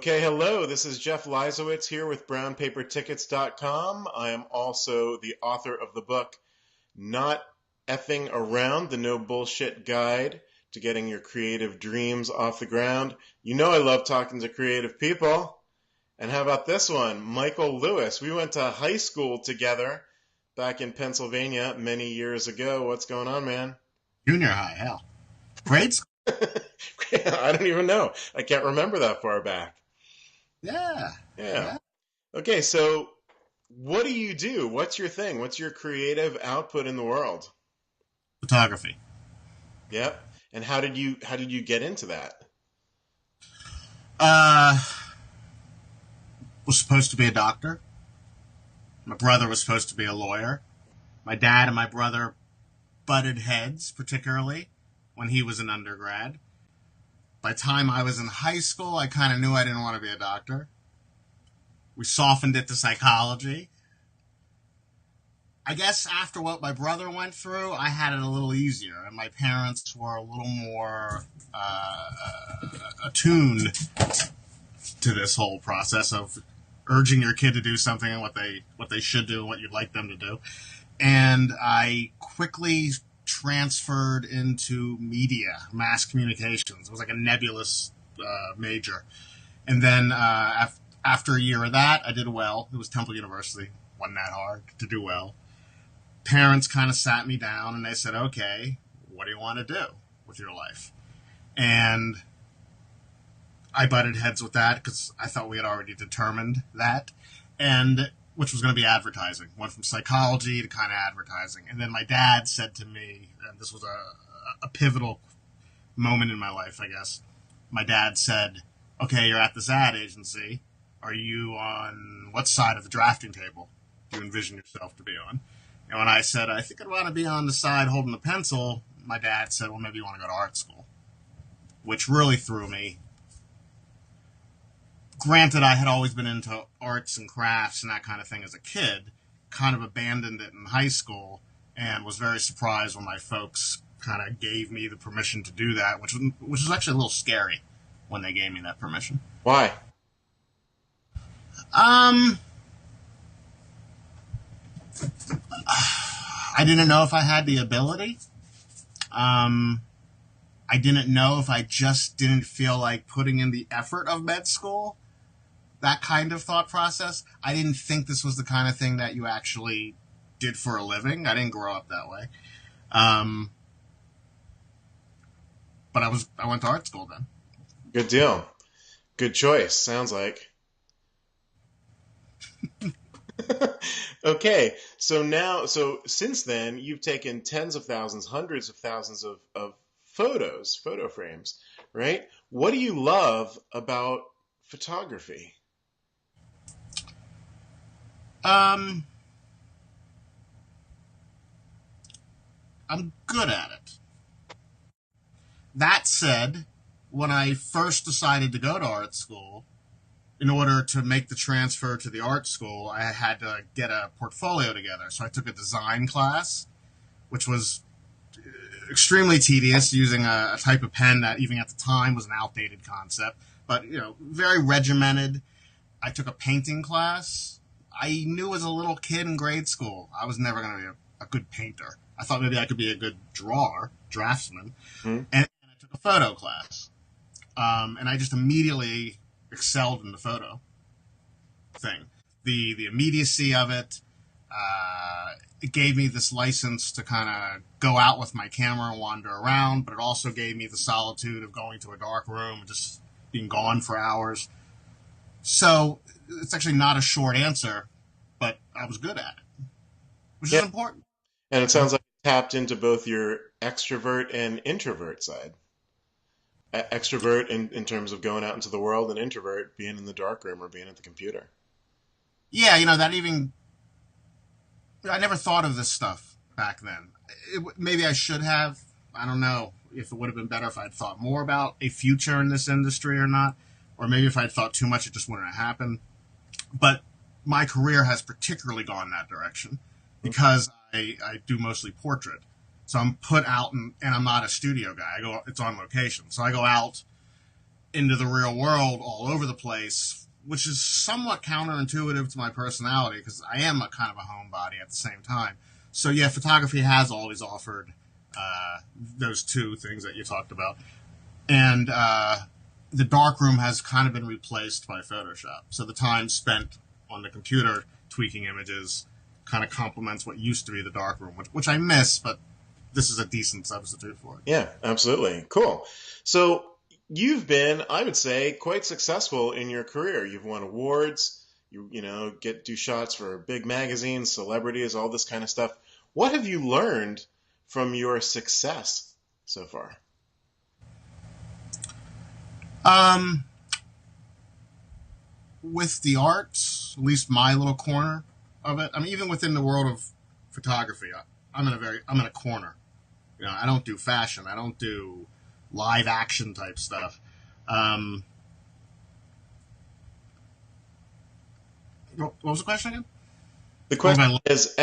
Okay, hello. This is Jeff Leisawitz here with brownpapertickets.com. I am also the author of the book Not Effing Around, the No Bullshit Guide to Getting Your Creative Dreams Off the Ground. You know I love talking to creative people. And how about this one? Michael Lewis. We went to high school together back in Pennsylvania many years ago. What's going on, man? Junior high, hell. Grade school. I don't even know. I can't remember that far back. Yeah. Yeah. Yeah. Okay, so what do you do? What's your thing? What's your creative output in the world? Photography. Yep. And how did you get into that? Uh, was supposed to be a doctor. My brother was supposed to be a lawyer. My dad and my brother butted heads, particularly when he was an undergrad. By the time I was in high school, I kind of knew I didn't want to be a doctor. We softened it to psychology. I guess after what my brother went through, I had it a little easier, and my parents were a little more attuned to this whole process of urging your kid to do something and what they should do and what you'd like them to do. And I quickly transferred into media, mass communications. It was like a nebulous major. And then after a year of that, I did well. It was Temple University. Wasn't that hard to do well. Parents kind of sat me down and they said, okay, what do you want to do with your life? And I butted heads with that because I thought we had already determined that, and which was going to be advertising. Went from psychology to kind of advertising. And then my dad said to me, and this was a pivotal moment in my life, I guess. My dad said, okay, you're at this ad agency. Are you on what side of the drafting table do you envision yourself to be on? And when I said, I think I'd want to be on the side holding the pencil, my dad said, well, maybe you want to go to art school, which really threw me. Granted, I had always been into arts and crafts and that kind of thing as a kid, kind of abandoned it in high school, and was very surprised when my folks kind of gave me the permission to do that, which was actually a little scary when they gave me that permission. Why? Um, I didn't know if I had the ability. I didn't know if I just didn't feel like putting in the effort of med school. That kind of thought process. I didn't think this was the kind of thing that you actually did for a living. I didn't grow up that way. But I went to art school then. Good deal. Good choice, sounds like. Okay, so since then, you've taken tens of thousands, hundreds of thousands of photos, photo frames, right? What do you love about photography? Um, I'm good at it. That said, when I first decided to go to art school, in order to make the transfer to the art school, I had to get a portfolio together. So I took a design class, which was extremely tedious, using a type of pen that even at the time was an outdated concept, but very regimented. I took a painting class. I knew as a little kid in grade school I was never going to be a good painter. I thought maybe I could be a good draftsman. Hmm? And I took a photo class. And I just immediately excelled in the photo thing. The immediacy of it, it gave me this license to kind of go out with my camera and wander around, but it also gave me the solitude of going to a dark room and just being gone for hours. So it's actually not a short answer, but I was good at it, which Yeah, is important. and it sounds like you tapped into both your extrovert and introvert side. Extrovert in terms of going out into the world, and introvert being in the dark room or being at the computer. Yeah, that even I never thought of this stuff back then. Maybe I should have. I don't know if it would have been better if I'd thought more about a future in this industry or not, or maybe if I'd thought too much, it just wouldn't have happened. But my career has particularly gone that direction because I do mostly portrait. So I'm put out and I'm not a studio guy. It's on location. So I go out into the real world all over the place, which is somewhat counterintuitive to my personality because I am a kind of a homebody at the same time. So yeah, photography has always offered those two things that you talked about. And the darkroom has kind of been replaced by Photoshop. So the time spent on the computer tweaking images kind of complements what used to be the darkroom, which I miss, but this is a decent substitute for it. Yeah, absolutely. Cool. So you've been, I would say, quite successful in your career. You've won awards. You know, do shots for big magazines, celebrities, all this kind of stuff. What have you learned from your success so far? With the arts, at least my little corner of it. I mean, even within the world of photography, I'm in a corner. You know, I don't do fashion. I don't do live action type stuff. What was the question again? The question is,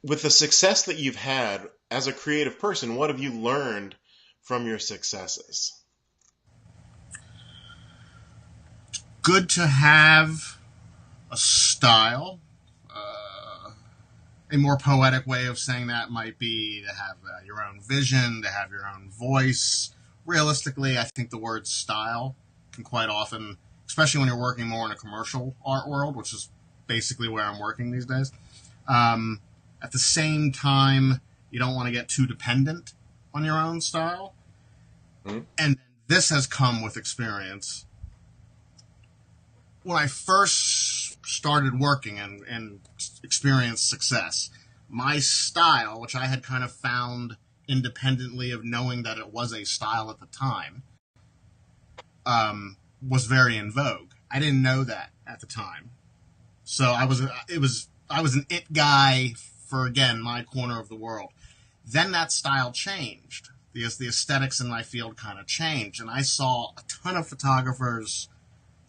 with the success that you've had as a creative person, what have you learned from your successes? Good to have a style. A more poetic way of saying that might be to have your own vision, to have your own voice. Realistically, I think the word style can quite often, especially when you're working more in a commercial art world, which is basically where I'm working these days. At the same time, you don't want to get too dependent on your own style. Mm-hmm. And this has come with experience. When I first started working and experienced success, my style, which I had kind of found independently of knowing that it was a style at the time, was very in vogue. I didn't know that at the time. So I was an it guy for, again, my corner of the world. Then that style changed. The aesthetics in my field kind of changed, and I saw a ton of photographers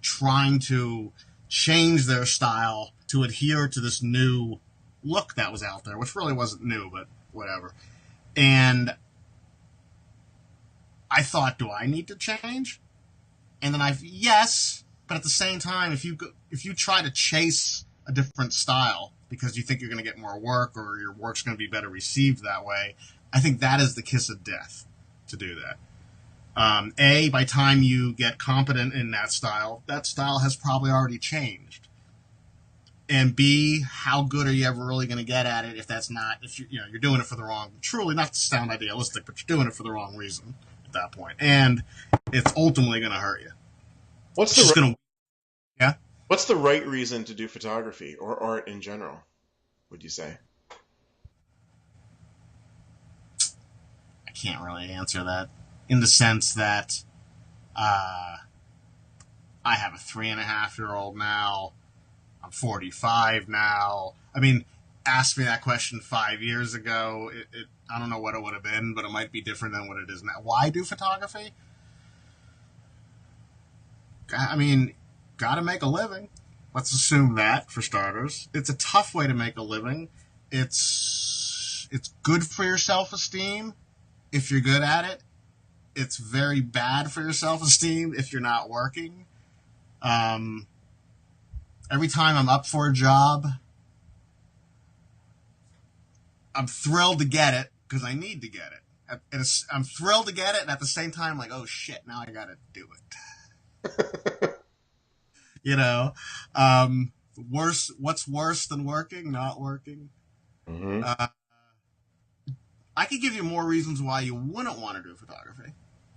trying to change their style to adhere to this new look that was out there, which really wasn't new, but whatever. And I thought, do I need to change? And then yes, but at the same time, if you try to chase a different style because you think you're going to get more work or your work's going to be better received that way, I think that is the kiss of death to do that. By the time you get competent in that style has probably already changed. And B, how good are you ever really going to get at it if you're doing it for the wrong, truly not to sound idealistic, but you're doing it for the wrong reason at that point. And it's ultimately going to hurt you. What's the right reason to do photography or art in general, would you say? I can't really answer that in the sense that I have a 3.5-year-old now. I'm 45 now. I mean, ask me that question 5 years ago. I don't know what it would have been, but it might be different than what it is now. Why do photography? I mean, gotta make a living. Let's assume that, for starters. It's a tough way to make a living. It's good for your self-esteem if you're good at it. It's very bad for your self-esteem if you're not working. Every time I'm up for a job, I'm thrilled to get it because I need to get it. I'm thrilled to get it, and at the same time, like, oh shit, now I gotta do it. You know, what's worse than working? Not working. Mm-hmm. I could give you more reasons why you wouldn't want to do photography,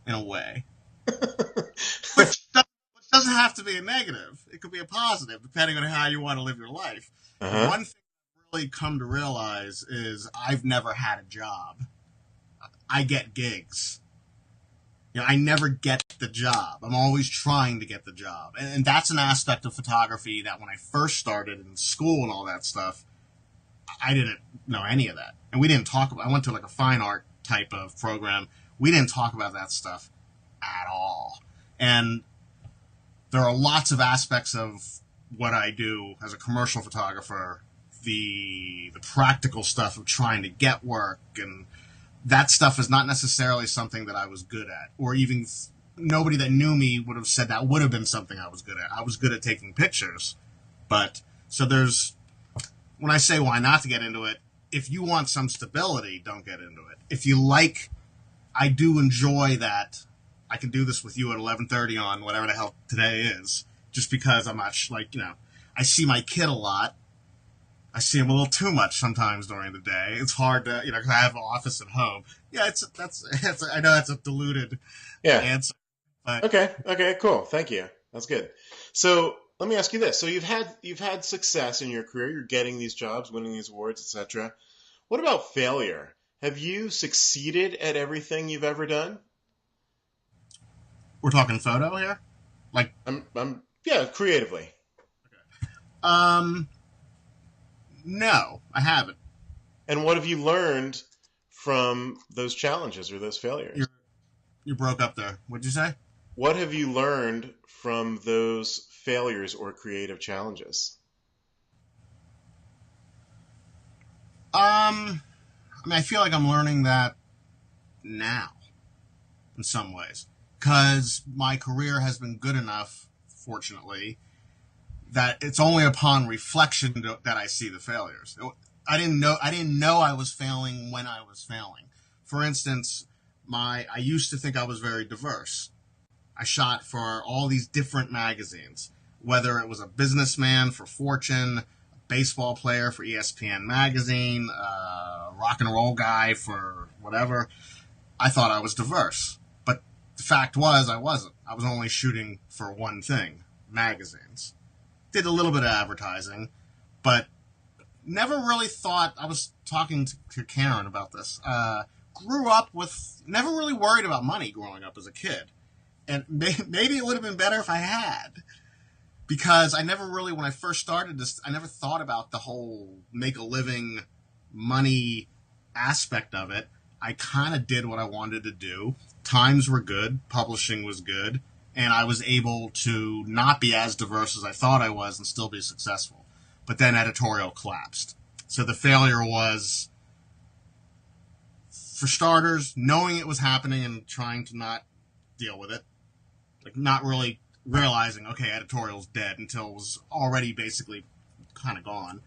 in a way, which doesn't have to be a negative. It could be a positive, depending on how you want to live your life. Uh-huh. One thing I've really come to realize is I've never had a job. I get gigs. You know, I never get the job. I'm always trying to get the job. And that's an aspect of photography that when I first started in school and all that stuff, I didn't know any of that. And we didn't talk about, I went to like a fine art type of program. We didn't talk about that stuff at all. And there are lots of aspects of what I do as a commercial photographer, the practical stuff of trying to get work, and that stuff is not necessarily something that I was good at or even nobody that knew me would have said that would have been something I was good at. I was good at taking pictures. But, so there's, when I say why not to get into it, if you want some stability, don't get into it. If you like, I do enjoy that I can do this with you at 11:30 on whatever the hell today is, just because I'm not, I see my kid a lot. I see him a little too much sometimes during the day. It's hard to, because I have an office at home. Yeah, I know that's a diluted answer. But Okay, cool. Thank you. That's good. So let me ask you this. So you've had success in your career. You're getting these jobs, winning these awards, etc. What about failure? Have you succeeded at everything you've ever done? We're talking photo here? Yeah, creatively. No, I haven't. And what have you learned from those challenges or those failures? You broke up there. What'd you say? What have you learned from those failures or creative challenges? I feel like I'm learning that now in some ways, because my career has been good enough, fortunately, that it's only upon reflection that I see the failures. I didn't know I was failing when I was failing. For instance, I used to think I was very diverse. I shot for all these different magazines, whether it was a businessman for Fortune, a baseball player for ESPN magazine, a rock and roll guy for whatever. I thought I was diverse, but the fact was I wasn't. I was only shooting for one thing, magazines. Did a little bit of advertising, but never really thought. I was talking to Karen about this. Grew up with, never really worried about money growing up as a kid. And maybe it would have been better if I had. Because I never really, when I first started this, I never thought about the whole make a living money aspect of it. I kind of did what I wanted to do. Times were good. Publishing was good. And I was able to not be as diverse as I thought I was and still be successful. But then editorial collapsed. So the failure was, for starters, knowing it was happening and trying to not deal with it. Like, not really realizing, okay, editorial's dead until it was already basically kind of gone.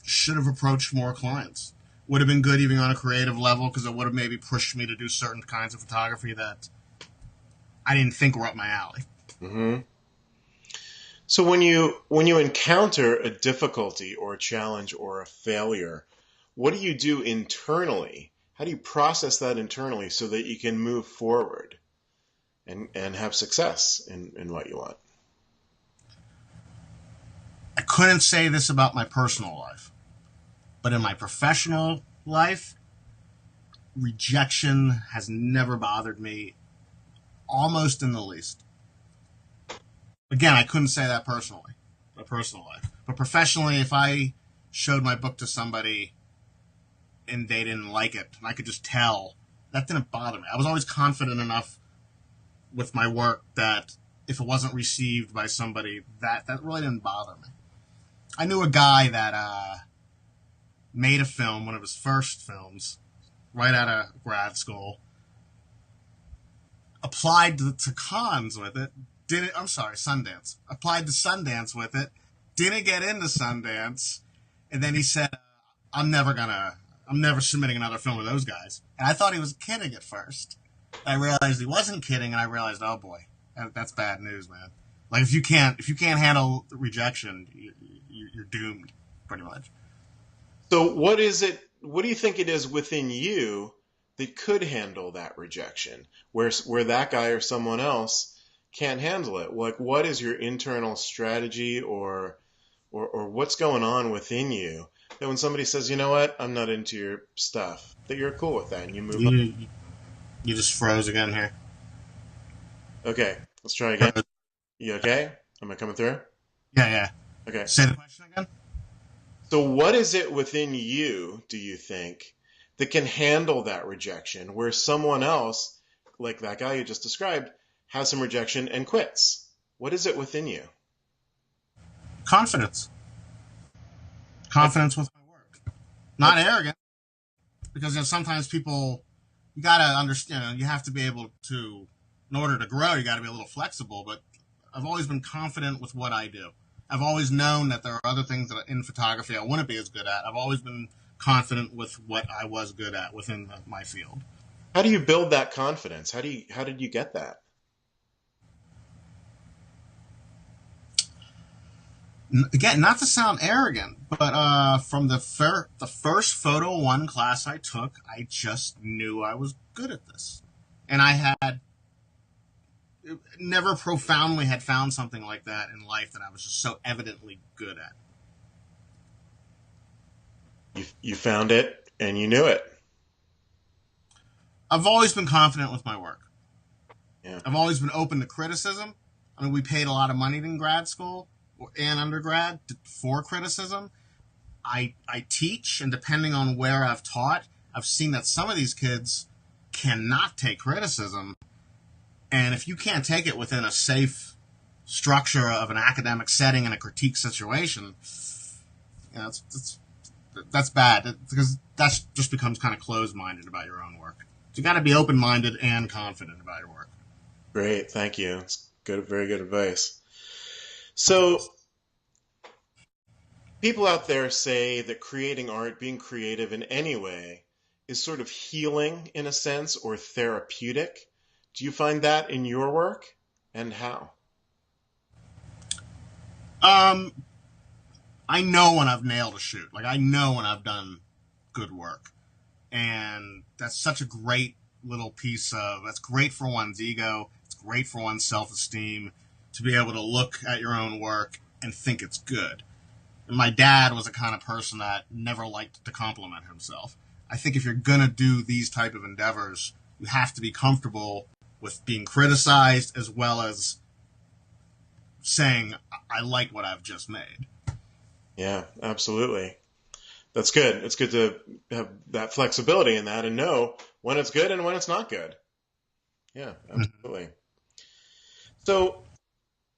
Should have approached more clients. Would have been good even on a creative level, because it would have maybe pushed me to do certain kinds of photography that I didn't think were up my alley. Mm-hmm. So when you encounter a difficulty or a challenge or a failure, what do you do internally? How do you process that internally so that you can move forward and have success in what you want? I couldn't say this about my personal life, but in my professional life, rejection has never bothered me, almost in the least. Again, I couldn't say that personally, my personal life. But professionally, if I showed my book to somebody and they didn't like it, and I could just tell, that didn't bother me. I was always confident enough with my work that if it wasn't received by somebody, that really didn't bother me. I knew a guy that made a film, one of his first films, right out of grad school, applied to cons with it, Sundance. Applied to Sundance with it, didn't get into Sundance, and then he said, I'm never submitting another film with those guys. And I thought he was kidding at first. I realized he wasn't kidding, and I realized, oh boy, that's bad news, man. Like, if you can't handle rejection, you're doomed, pretty much. So what is it? What do you think it is within you that could handle that rejection, where that guy or someone else can't handle it? Like, what is your internal strategy or what's going on within you that when somebody says, you know what, I'm not into your stuff, that you're cool with that and you move on? You just froze again here. Okay, let's try again. You okay? Am I coming through? Yeah. Okay. Say the question again. So what is it within you, do you think, that can handle that rejection where someone else, like that guy you just described, has some rejection and quits? What is it within you? Confidence. Confidence with my work. Not arrogant, because sometimes people you got to understand, you have to be able to, in order to grow, you got to be a little flexible. But I've always been confident with what I do. I've always known that there are other things that in photography I wouldn't be as good at. I've always been confident with what I was good at within my field. How do you build that confidence? How did you get that? Again, not to sound arrogant, but from the first Photo 1 class I took, I just knew I was good at this. And I had never profoundly had found something like that in life that I was just so evidently good at. You found it and you knew it. I've always been confident with my work. Yeah. I've always been open to criticism. I mean, we paid a lot of money in grad school and undergrad for criticism. I teach, and depending on where I've taught, I've seen that some of these kids cannot take criticism. And if you can't take it within a safe structure of an academic setting and a critique situation, you know, that's bad, because that just becomes kind of closed-minded about your own work. So you got to be open-minded and confident about your work. Great, thank you. It's good, very good advice. So, people out there say that creating art, being creative in any way, is sort of healing in a sense, or therapeutic. Do you find that in your work, and how? I know when I've nailed a shoot. Like, I know when I've done good work. And that's such a great little piece of, that's great for one's ego. It's great for one's self-esteem to be able to look at your own work and think it's good. And my dad was the kind of person that never liked to compliment himself. I think if you're going to do these type of endeavors, you have to be comfortable with being criticized as well as saying, I like what I've just made. Yeah, absolutely. That's good. It's good to have that flexibility in that and know when it's good and when it's not good. Yeah, absolutely. So,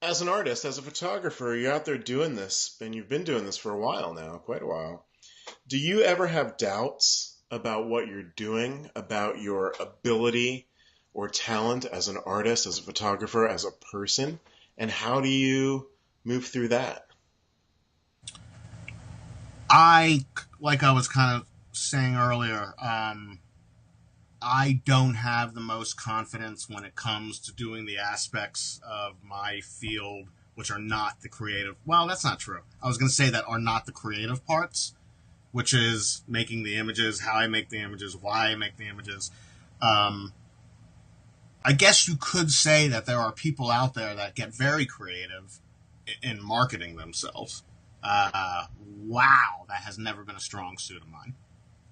as an artist, as a photographer, you're out there doing this, and you've been doing this for a while now, quite a while. Do you ever have doubts about what you're doing, about your ability or talent as an artist, as a photographer, as a person? And how do you move through that? Like I was kind of saying earlier, I don't have the most confidence when it comes to doing the aspects of my field which are not the creative. Well, that's not true. I was going to say that are not the creative parts, which is making the images, how I make the images, why I make the images. I guess you could say that there are people out there that get very creative in marketing themselves. Wow, that has never been a strong suit of mine.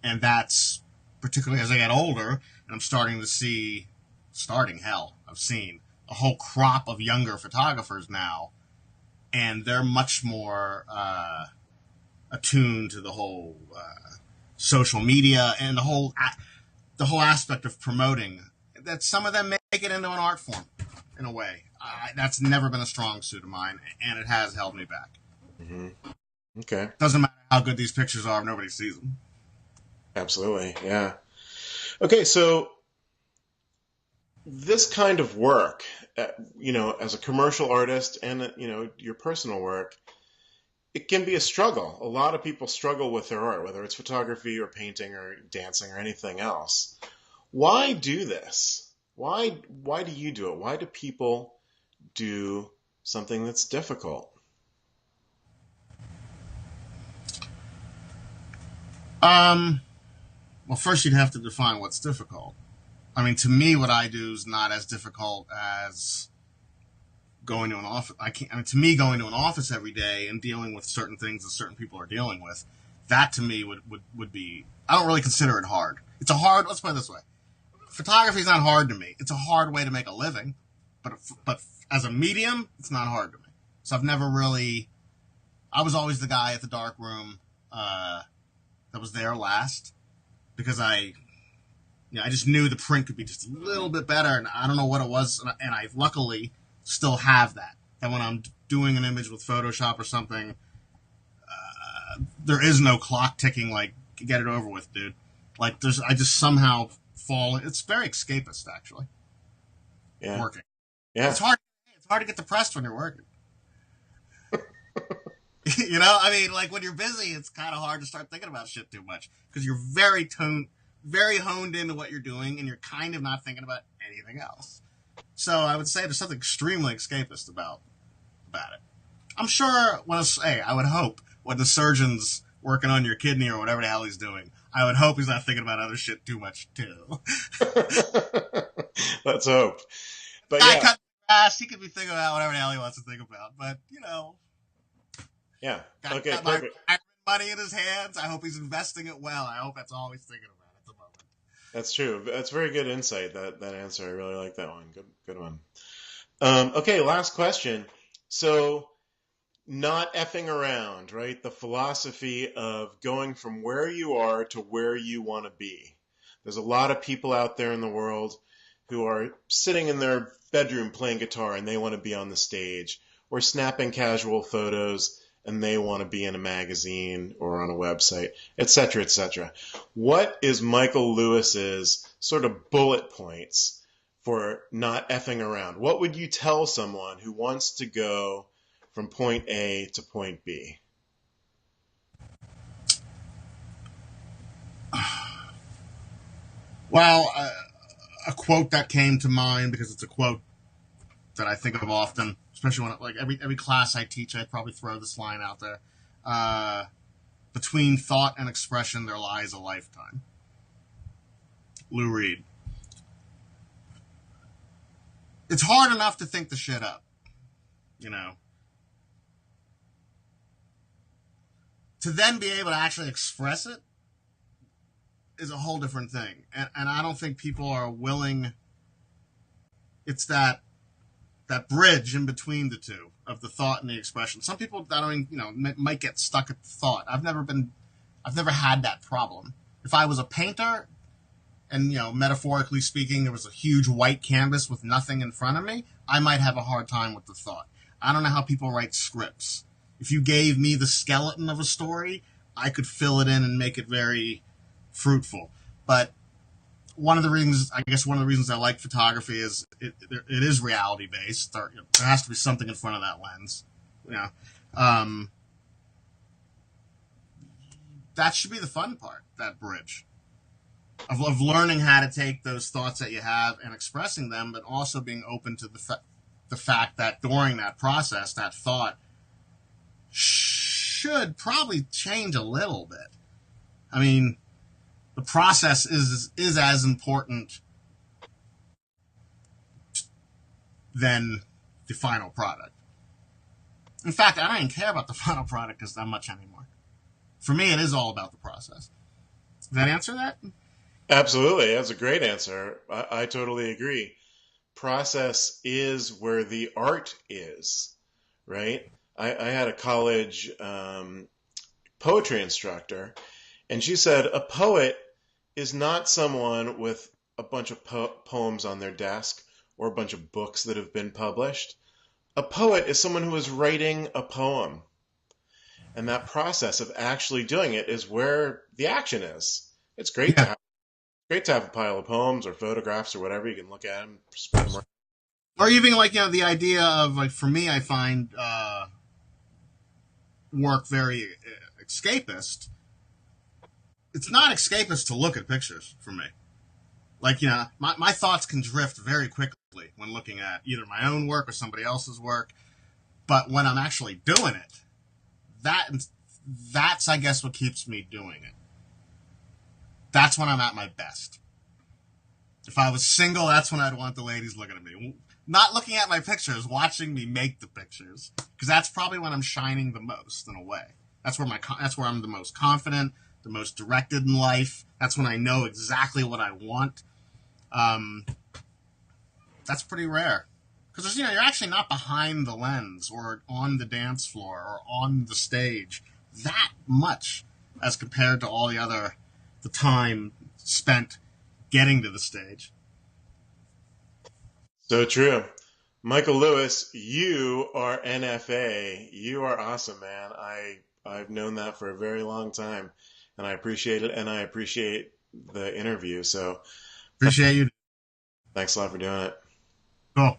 And that's particularly as I get older, and I'm starting to see, I've seen a whole crop of younger photographers now, and they're much more attuned to the whole social media and the whole aspect of promoting. That some of them make it into an art form, in a way. That's never been a strong suit of mine, and it has held me back. Mm-hmm. Okay. Doesn't matter how good these pictures are if nobody sees them. Absolutely, yeah. Okay, so this kind of work, as a commercial artist and, your personal work, it can be a struggle. A lot of people struggle with their art, whether it's photography or painting or dancing or anything else. Why do this? Why do you do it? Why do people do something that's difficult? Well, first you'd have to define what's difficult. I mean, to me, what I do is not as difficult as going to an office. To me, going to an office every day and dealing with certain things that certain people are dealing with, that to me would be, I don't really consider it hard. It's let's put it this way. Photography is not hard to me. It's a hard way to make a living, but as a medium, it's not hard to me. So I was always the guy at the dark room, that was there last, because I just knew the print could be just a little bit better, and I don't know what it was, and I luckily still have that. That when I'm doing an image with Photoshop or something, there is no clock ticking, like, get it over with, dude. Like, I just somehow fall. It's very escapist, actually. Yeah. Working. Yeah. It's hard. It's hard to get depressed when you're working. I mean, like when you're busy, it's kind of hard to start thinking about shit too much because you're very honed into what you're doing, and you're kind of not thinking about anything else. So I would say there's something extremely escapist about it. I'm sure I would hope when the surgeon's working on your kidney or whatever the hell he's doing, I would hope he's not thinking about other shit too much too. Let's hope. But Guy yeah. cut the grass, he could be thinking about whatever the hell he wants to think about. But Yeah. got, Okay, got my perfect. money in his hands. I hope he's investing it well. I hope that's all he's thinking about at the moment. That's true. That's very good insight, that answer. I really like that one. Good one. Okay, last question. So, not effing around, right? The philosophy of going from where you are to where you want to be. There's a lot of people out there in the world who are sitting in their bedroom playing guitar and they want to be on the stage, or snapping casual photos and they want to be in a magazine or on a website, etc., etc. What is Michael Lewis's sort of bullet points for not effing around? What would you tell someone who wants to go from point A to point B? Well, a quote that came to mind because it's a quote that I think of often, especially when like every class I teach, I probably throw this line out there. Between thought and expression, there lies a lifetime. Lou Reed. It's hard enough to think the shit up, To then be able to actually express it is a whole different thing. And I don't think people are willing. It's that bridge in between the two of the thought and the expression. Some people, might get stuck at the thought. I've never had that problem. If I was a painter and, metaphorically speaking, there was a huge white canvas with nothing in front of me, I might have a hard time with the thought. I don't know how people write scripts. If you gave me the skeleton of a story, I could fill it in and make it very fruitful. But one of the reasons I like photography is it is reality based. There has to be something in front of that lens. That should be the fun part, that bridge of learning how to take those thoughts that you have and expressing them, but also being open to the fact that during that process, that thought should probably change a little bit. I mean, the process is as important than the final product. In fact, I don't even care about the final product as that much anymore. For me, it is all about the process. Does that answer that? Absolutely. That's a great answer. I totally agree. Process is where the art is, right? I had a college poetry instructor, and she said a poet is not someone with a bunch of poems on their desk or a bunch of books that have been published. A poet is someone who is writing a poem. And that process of actually doing it is where the action is. It's great Yeah. to have a pile of poems or photographs or whatever. You can look at them, spread them around. Or even the idea of, like, for me, I find work very escapist. It's not escapist to look at pictures for me. Like, my thoughts can drift very quickly when looking at either my own work or somebody else's work. But when I'm actually doing it, that's, I guess, what keeps me doing it. That's when I'm at my best. If I was single, that's when I'd want the ladies looking at me. Not looking at my pictures, watching me make the pictures. Because that's probably when I'm shining the most, in a way. That's where I'm the most confident, the most directed in life. That's when I know exactly what I want. That's pretty rare. Because you're actually not behind the lens or on the dance floor or on the stage that much as compared to all the time spent getting to the stage. So true. Michael Lewis, you are NFA. You are awesome, man. I've known that for a very long time, and I appreciate it, and I appreciate the interview. So Appreciate you. Thanks a lot for doing it. Cool.